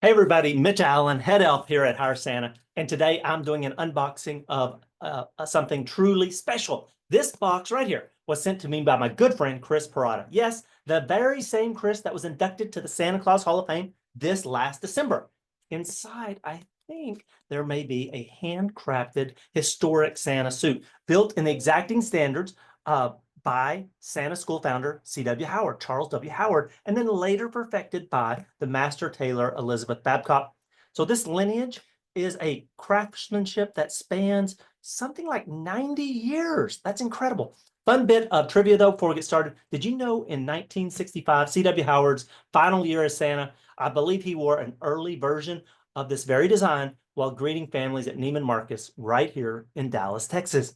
Hey everybody, Mitch Allen, head elf here at Hire Santa, and today I'm doing an unboxing of something truly special. This box right here was sent to me by my good friend Chris Parada. Yes, the very same Chris that was inducted to the Santa Claus Hall of Fame this last December. Inside, I think there may be a handcrafted historic Santa suit built in the exacting standards by Santa School founder C.W. Howard, Charles W. Howard, and then later perfected by the master tailor Elizabeth Babcock. So this lineage is a craftsmanship that spans something like 90 years. That's incredible. Fun bit of trivia though before we get started. Did you know in 1965, C.W. Howard's final year as Santa, I believe he wore an early version of this very design while greeting families at Neiman Marcus right here in Dallas, Texas.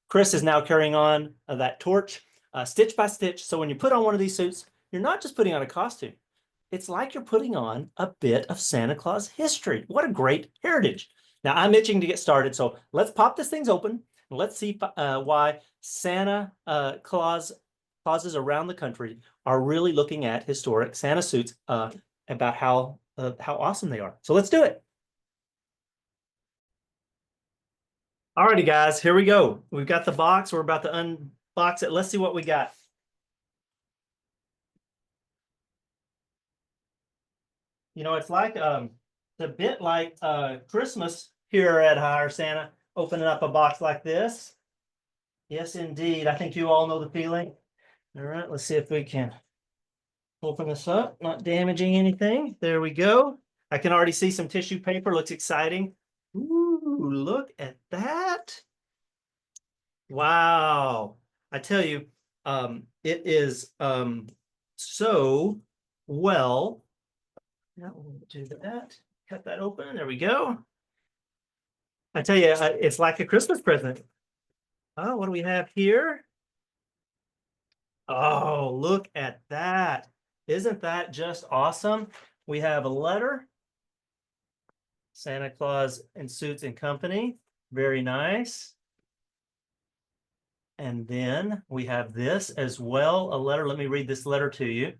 Chris is now carrying on that torch stitch by stitch. So when you put on one of these suits, you're not just putting on a costume. It's like you're putting on a bit of Santa Claus history. What a great heritage. Now I'm itching to get started. So let's pop this thing open and let's see why Santa Clauses around the country are really looking at historic Santa suits about how awesome they are. So let's do it. Alrighty, guys, here we go. We've got the box. We're about to unbox it. Let's see what we got. You know, it's a bit like Christmas here at Hire Santa, opening up a box like this. Yes, indeed. I think you all know the feeling. All right, let's see if we can open this up, not damaging anything. There we go. I can already see some tissue paper. Looks exciting. Ooh, look at that. Wow. I tell you, it is so well. Now we'll do that. Cut that open. There we go. I tell you, it's like a Christmas present. Oh, what do we have here? Oh, look at that. Isn't that just awesome? We have a letter. Santa Claus in Suits and Company. Very nice. And then we have this as well, a letter. Let me read this letter to you,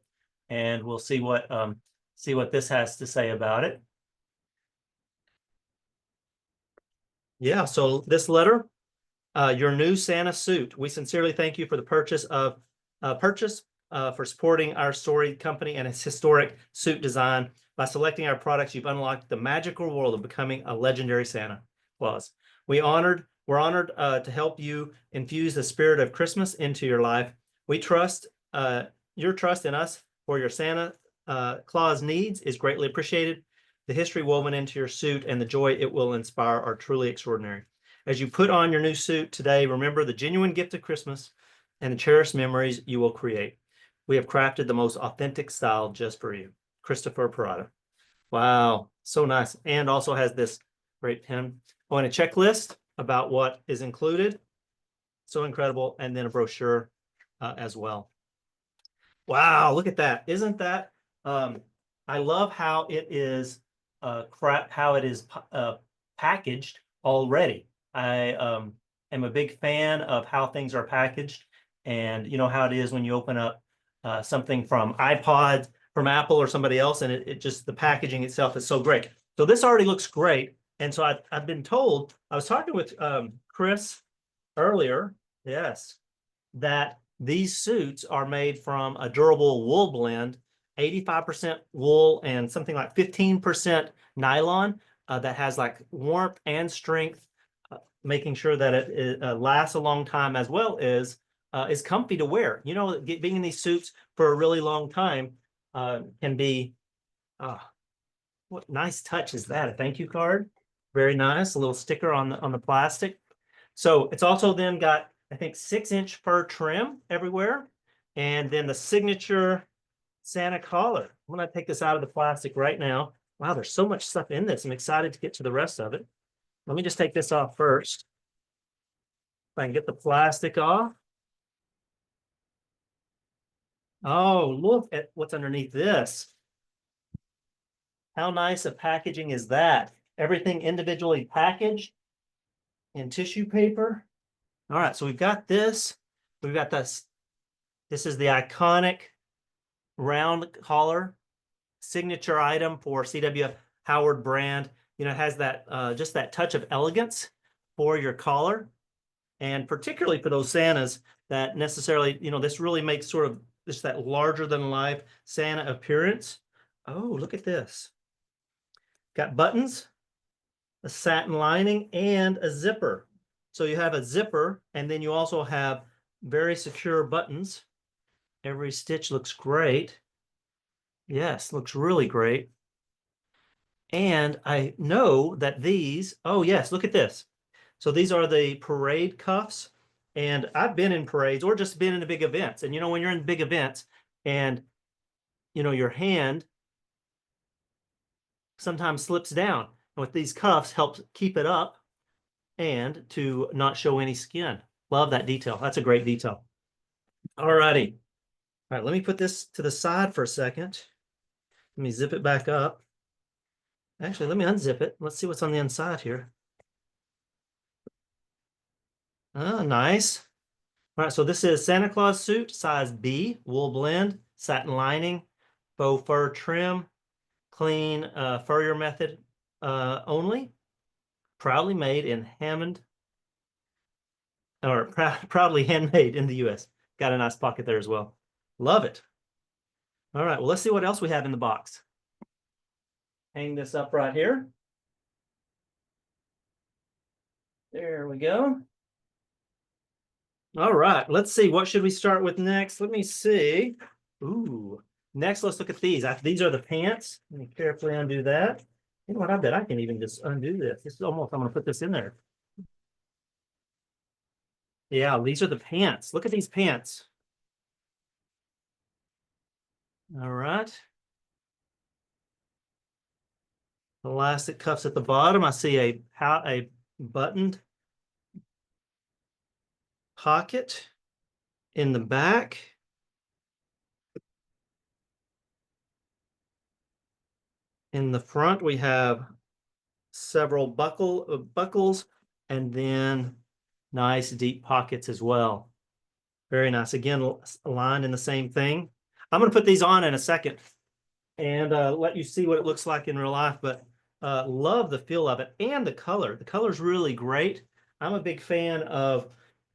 and we'll see what this has to say about it. Yeah, so this letter, your new Santa suit. We sincerely thank you for the purchase for supporting our storied company and its historic suit design. By selecting our products, you've unlocked the magical world of becoming a legendary Santa Claus. We're honored to help you infuse the spirit of Christmas into your life. We trust your trust in us for your Santa Claus needs is greatly appreciated. The history woven into your suit and the joy it will inspire are truly extraordinary. As you put on your new suit today, remember the genuine gift of Christmas and the cherished memories you will create. We have crafted the most authentic style just for you. Christopher Parada. Wow, so nice. And also has this great pen. Oh, and a checklist about what is included. So incredible. And then a brochure as well. Wow, look at that. Isn't that? I love how it is packaged already. I am a big fan of how things are packaged, and you know how it is when you open up something from from Apple or somebody else, and it just the packaging itself is so great. So this already looks great, and so I've been told. I was talking with Chris earlier, yes, that these suits are made from a durable wool blend, 85% wool and something like 15% nylon that has like warmth and strength, making sure that it lasts a long time as well as is comfy to wear. You know, being in these suits for a really long time can be, what nice touch is that? A thank you card. Very nice. A little sticker on the plastic. So it's also then got, I think, 6-inch fur trim everywhere. And then the signature Santa collar. I'm going to take this out of the plastic right now. Wow, there's so much stuff in this. I'm excited to get to the rest of it. Let me just take this off first. If I can get the plastic off. Oh, look at what's underneath this. How nice of packaging is that? Everything individually packaged in tissue paper. All right, so we've got this. We've got this. This is the iconic round collar signature item for CW Howard brand. You know, it has that just that touch of elegance for your collar, and particularly for those Santas that necessarily, you know, this really makes sort of just that larger than life Santa appearance. Oh, look at this. Got buttons, a satin lining, and a zipper. So you have a zipper, and then you also have very secure buttons. Every stitch looks great. Yes, looks really great. And I know that these, oh yes, look at this. So these are the parade cuffs. And I've been in parades or just been in the big events. And you know, when you're in big events and you know, your hand sometimes slips down. And with these cuffs helps keep it up and to not show any skin. Love that detail. That's a great detail. All righty. All right, let me put this to the side for a second. Let me zip it back up. Actually, let me unzip it. Let's see what's on the inside here. Oh, nice. All right, so this is Santa Claus suit, size B, wool blend, satin lining, faux fur trim, clean furrier method only. Proudly made in Hammond, or proudly handmade in the U.S. Got a nice pocket there as well. Love it. All right, well, let's see what else we have in the box. Hang this up right here. There we go. All right, let's see. What should we start with next? Let me see. Ooh, next, let's look at these. These are the pants. Let me carefully undo that. You know what? I bet I can even just undo this. This is almost, I'm going to put this in there. Yeah, these are the pants. Look at these pants. All right. Elastic cuffs at the bottom. I see a buttoned pocket in the back. In the front, we have several buckles and then nice deep pockets as well. Very nice. Again, aligned in the same thing. I'm going to put these on in a second and let you see what it looks like in real life, but love the feel of it and the color. The color is really great. I'm a big fan of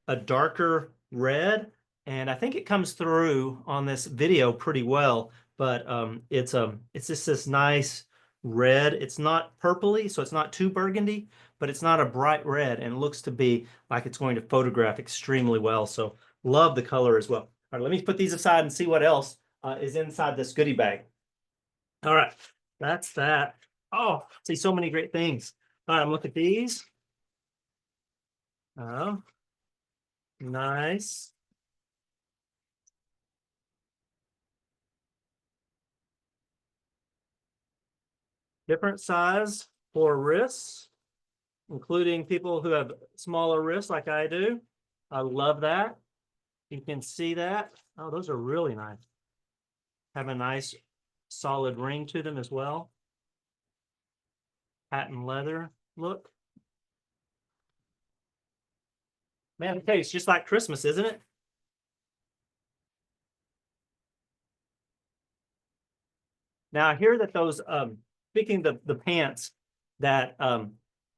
a darker red, and I think it comes through on this video pretty well, but it's just this nice red. It's not purpley, so it's not too burgundy, but it's not a bright red, and it looks to be like it's going to photograph extremely well. So love the color as well. All right, let me put these aside and see what else is inside this goodie bag. All right, that's that. Oh, see so many great things. All right, look at these. Oh, nice. Different size for wrists, including people who have smaller wrists like I do. I love that. You can see that. Oh, those are really nice. Have a nice solid ring to them as well. Patent leather look. Man, I tell you, it's just like Christmas, isn't it? Now I hear that those speaking of the pants, that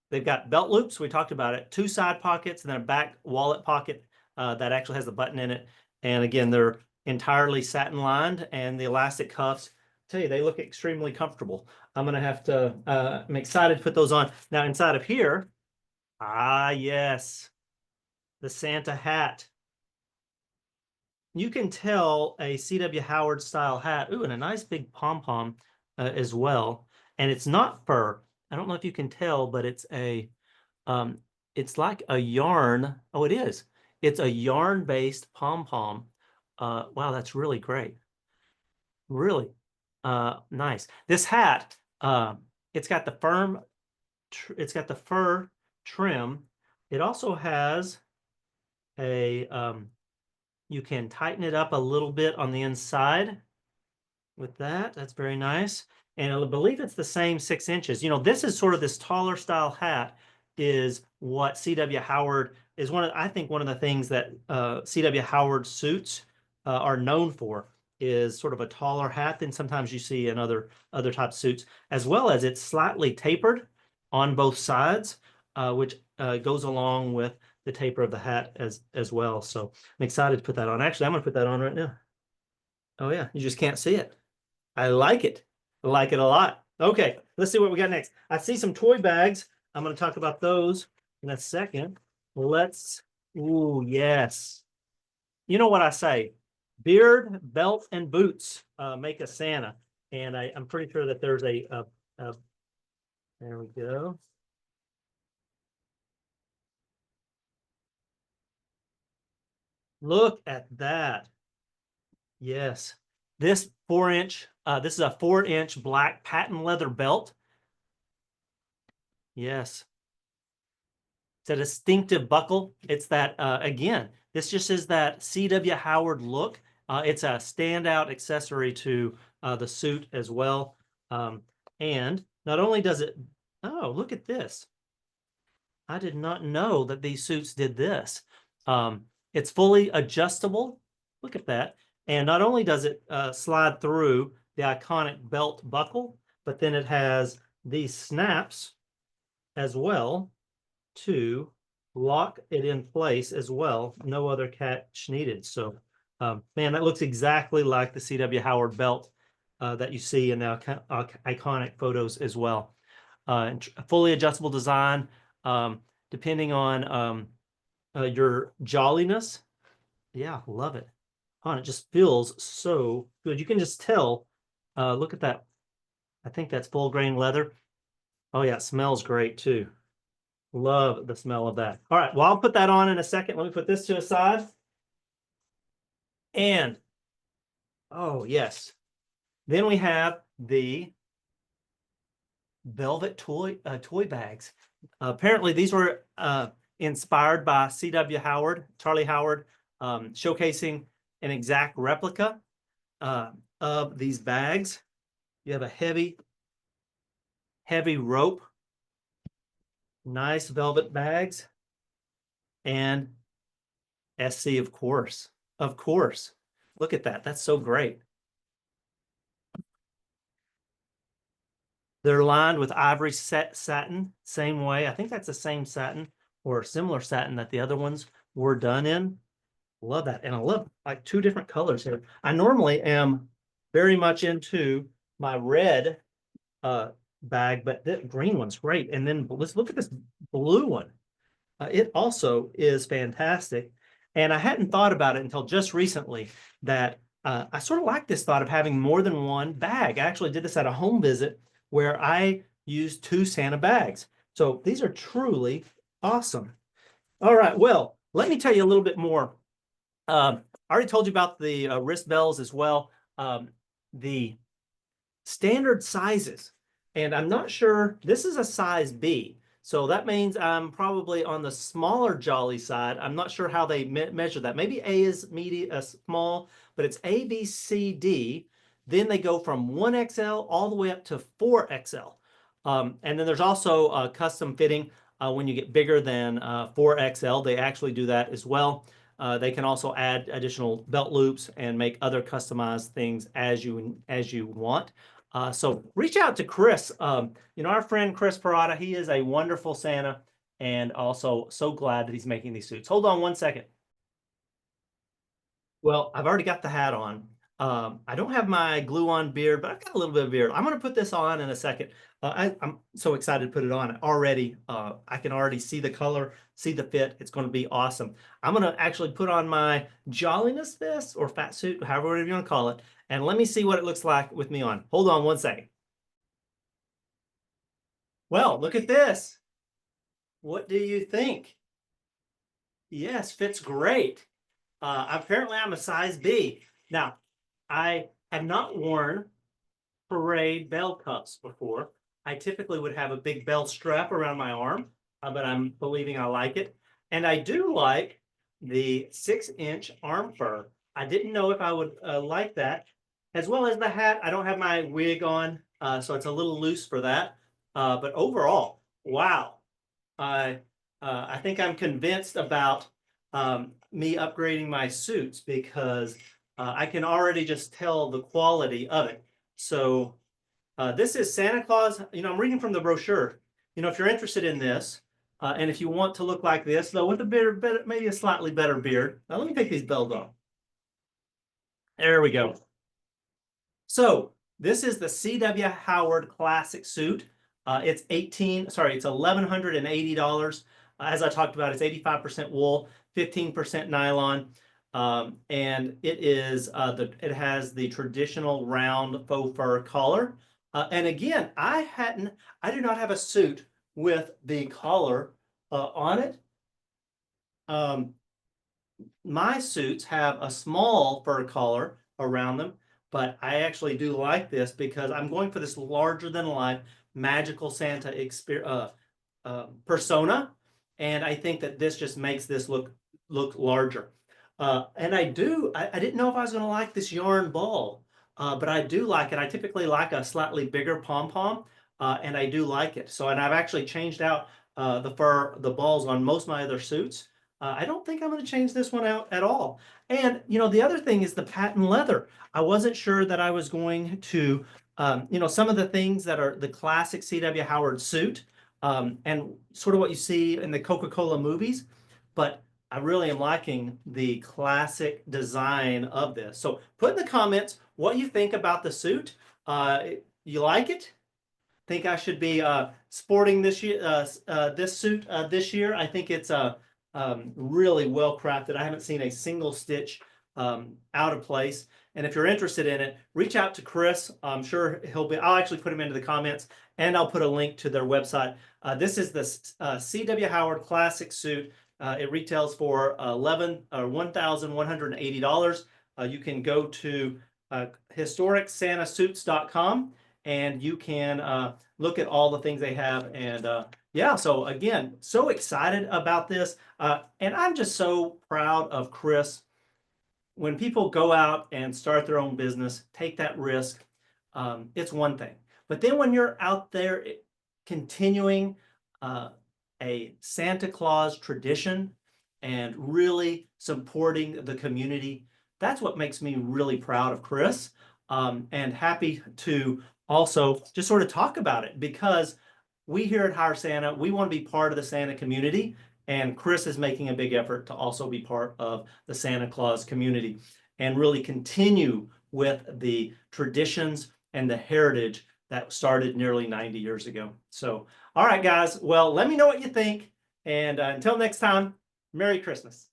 they've got belt loops. We talked about it. 2 side pockets and then a back wallet pocket that actually has a button in it. And again, they're entirely satin lined, and the elastic cuffs, I tell you, they look extremely comfortable. I'm gonna have to. I'm excited to put those on. Now inside of here, yes, the Santa hat. You can tell a C.W. Howard style hat. Ooh, and a nice big pom-pom as well. And it's not fur. I don't know if you can tell, but it's like a yarn. Oh, it is. It's a yarn-based pom-pom. Wow, that's really great. Really nice. This hat, it's got the fur trim. It also has a you can tighten it up a little bit on the inside with that. That's very nice. And I believe it's the same 6 inches. You know, this is sort of this taller style hat is what C.W. Howard is I think one of the things that C.W. Howard suits are known for. is sort of a taller hat than sometimes you see in other type suits, as well as it's slightly tapered on both sides, which goes along with the taper of the hat as well. So I'm excited to put that on. Actually, I'm going to put that on right now. Oh yeah, you just can't see it. I like it. I like it a lot. Okay, let's see what we got next. I see some toy bags. I'm going to talk about those in a second. Ooh, yes. You know what I say? Beard, belt, and boots make a Santa. And I'm pretty sure that there's there we go. Look at that. Yes. This 4-inch, this is a 4-inch black patent leather belt. Yes. It's a distinctive buckle. It's that, again, this just is that C.W. Howard look. It's a standout accessory to the suit as well. And not only does it, oh, look at this. I did not know that these suits did this. It's fully adjustable. Look at that. And not only does it slide through the iconic belt buckle, but then it has these snaps as well to lock it in place as well. No other catch needed. So, man, that looks exactly like the C.W. Howard belt that you see in the iconic photos as well. Fully adjustable design, depending on your jolliness. Yeah, love it. Oh, and it just feels so good. You can just tell. Look at that. I think that's full grain leather. Oh yeah, it smells great too. Love the smell of that. All right, well, I'll put that on in a second. Let me put this to a side. And, oh, yes. Then we have the velvet toy bags. Apparently, these were inspired by C.W. Howard, Charlie Howard, showcasing an exact replica of these bags. You have a heavy rope, nice velvet bags, and SC, of course. Of course. Look at that. That's so great. They're lined with ivory satin, same way. I think that's the same satin or similar satin that the other ones were done in. Love that. And I love like 2 different colors here. I normally am very much into my red bag, but the green one's great. And then let's look at this blue one. It also is fantastic. And I hadn't thought about it until just recently that I sort of like this thought of having more than one bag. I actually did this at a home visit where I used 2 Santa bags. So these are truly awesome. All right, well, let me tell you a little bit more. I already told you about the wrist bells as well. The standard sizes, and I'm not sure, this is a size B. So that means I'm probably on the smaller jolly side. I'm not sure how they measure that. Maybe A is medium, small, but it's A, B, C, D. Then they go from 1XL all the way up to 4XL. And then there's also custom fitting when you get bigger than 4XL. They actually do that as well. They can also add additional belt loops and make other customized things as you want. So reach out to Chris. Our friend Chris Parada, he is a wonderful Santa, and also so glad that he's making these suits. Hold on one second. Well, I've already got the hat on. I don't have my glue-on beard, but I've got a little bit of beard. I'm going to put this on in a second. I'm so excited to put it on already. I can already see the color, see the fit. It's going to be awesome. I'm going to actually put on my jolliness vest or fat suit, however you want to call it, and let me see what it looks like with me on. Hold on one second. Well, look at this. What do you think? Yes, fits great. Apparently, I'm a size B. Now, I have not worn parade bell cups before. I typically would have a big bell strap around my arm, but I'm believing I like it. And I do like the 6-inch arm fur. I didn't know if I would like that, as well as the hat. I don't have my wig on, so it's a little loose for that. But overall, wow. I think I'm convinced about me upgrading my suits because I can already just tell the quality of it. So this is Santa Claus. I'm reading from the brochure. If you're interested in this, and if you want to look like this, though, with a beard, maybe a slightly better beard. Now, let me take these bells off. There we go. So this is the C.W. Howard Classic Suit. It's $1,180. As I talked about, it's 85% wool, 15% nylon. And it has the traditional round faux fur collar. And again, I do not have a suit with the collar on it. My suits have a small fur collar around them, but I actually do like this because I'm going for this larger than life magical Santa persona, and I think that this just makes this look larger. And I didn't know if I was going to like this yarn ball, but I do like it. I typically like a slightly bigger pom-pom, and I do like it. And I've actually changed out the balls on most of my other suits. I don't think I'm going to change this one out at all. And, the other thing is the patent leather. I wasn't sure that I was going to, some of the things that are the classic C.W. Howard suit, and sort of what you see in the Coca-Cola movies, but I really am liking the classic design of this. So put in the comments what you think about the suit. You like it? Think I should be sporting this suit this year? I think it's really well crafted. I haven't seen a single stitch out of place. And if you're interested in it, reach out to Chris. I'm sure I'll actually put him into the comments, and I'll put a link to their website. This is the C.W. Howard Classic Suit. It retails for $1,180. You can go to historicsantasuits.com, and you can look at all the things they have. And yeah, so again, so excited about this. And I'm just so proud of Chris. When people go out and start their own business, take that risk, it's one thing. But then when you're out there continuing a Santa Claus tradition and really supporting the community, that's what makes me really proud of Chris, and happy to also just sort of talk about it, because we here at Hire Santa, we want to be part of the Santa community, and Chris is making a big effort to also be part of the Santa Claus community and really continue with the traditions and the heritage that started nearly 90 years ago. So, all right, guys, well, let me know what you think. And until next time, Merry Christmas.